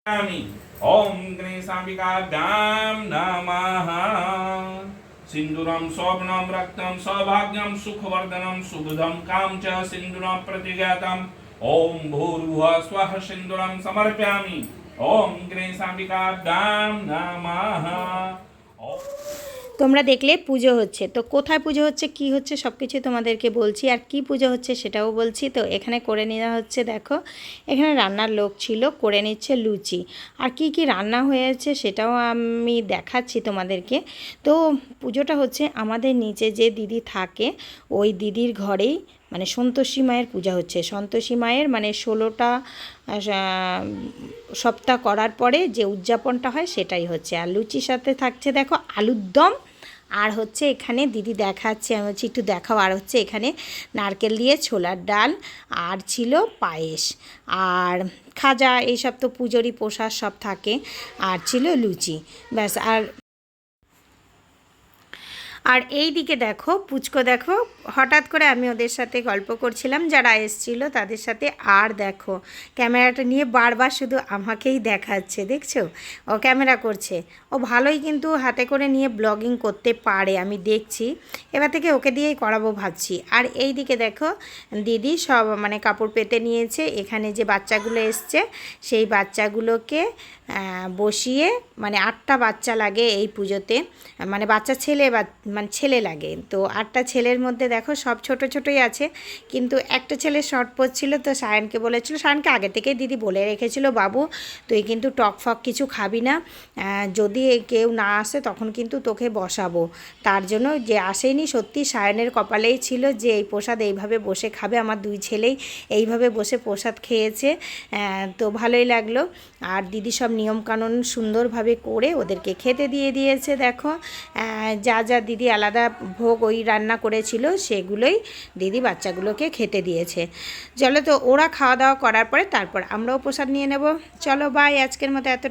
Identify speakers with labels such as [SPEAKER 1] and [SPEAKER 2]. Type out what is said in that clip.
[SPEAKER 1] ओम गणेशाम्बिकाभ्यां नमः। सिंदूरं शोभनं रक्तं सौभाग्यं सुखवर्धनं सुबुधं काम च सिंदूरं प्रतिज्ञातम्। ओम भूर्भुवः स्वः सिंदूरं समर्पयामि। ओम गणेशाम्बिकाभ्यां नमः।
[SPEAKER 2] তোমরা দেখলে পুজো হচ্ছে, তো কোথায় পুজো হচ্ছে কি হচ্ছে সব কিছু তোমাদেরকে বলছি, আর কি পুজো হচ্ছে সেটাও বলছি। তো এখানে করে নেওয়া হচ্ছে, দেখো এখানে রান্নার লোক ছিল, করে নিচ্ছে লুচি। আর কি কি রান্না হয়েছে সেটাও আমি দেখাচ্ছি তোমাদেরকে। তো পুজোটা হচ্ছে আমাদের নিচে যে দিদি থাকে ওই দিদির ঘরেই, মানে সন্তোষী মায়ের পূজা হচ্ছে। সন্তোষী মায়ের মানে 16টা সপ্তাহ করার পরে যে উদযাপনটা হয় সেটাই হচ্ছে। আর লুচির সাথে থাকছে দেখো আলুর দম, আর হচ্ছে এখানে দিদি দেখাচ্ছে, আমি হচ্ছে একটু দেখাও। আর হচ্ছে এখানে নারকেল দিয়ে ছোলার ডাল, আর ছিল পায়েস আর খাজা, এইসব তো পুজোরই প্রসাদ সব থাকে। আর ছিল লুচি, ব্যাস। আর এই দিকে দেখো পুচকো, দেখো হঠাৎ করে আমি ওদের সাথে গল্প করছিলাম যারা এসছিল তাদের সাথে, আর দেখো ক্যামেরাটা নিয়ে বারবার শুধু আমাকেই দেখাচ্ছে, দেখছো ও ক্যামেরা করছে। ও ভালোই কিন্তু হাতে করে নিয়ে ব্লগিং করতে পারে, আমি দেখছি। এবার থেকে ওকে দিয়েই করাবো ভাবছি। আর এই দিকে দেখো দিদি সব মানে কাপড় পেতে নিয়েছে। এখানে যে বাচ্চাগুলো এসছে সেই বাচ্চাগুলোকে বসিয়ে, মানে 8টা বাচ্চা লাগে এই পুজোতে, মানে বাচ্চা ছেলে মানে ছেলে লাগে। তো 8টা ছেলের মধ্যে দেখো সব ছোট ছোটই আছে, কিন্তু একটা ছেলে শর্ট পড়ছিল। তো সায়নকে বলেছিল, সায়নকে আগে থেকেই দিদি বলে রেখেছিল, বাবু তুই কিন্তু টক ফক কিছু খাবি না, যদি কেউ না আসে তখন কিন্তু তোকে বসাবো। তার জন্য যে আসেনি, সত্যি সায়নের কপালেই ছিল যে এই প্রসাদ এইভাবে বসে খাবে। আমার 2 ছেলেই এইভাবে বসে প্রসাদ খেয়েছে, তো ভালোই লাগলো। আর দিদি সব নিয়মকানুন সুন্দরভাবে করে ওদেরকে খেতে দিয়ে দিয়েছে। দেখো যা যা দিদি আলাদা ভোগ ওই রান্না করেছিল সেগুলোই দিদি বাচ্চাগুলোকে খেতে দিয়েছে। চলো, তো ওরা খাওয়া দাওয়া করার পরে তারপর আমরাও প্রসাদ নিয়ে নেব। চলো বাই, আজকের মতো এত।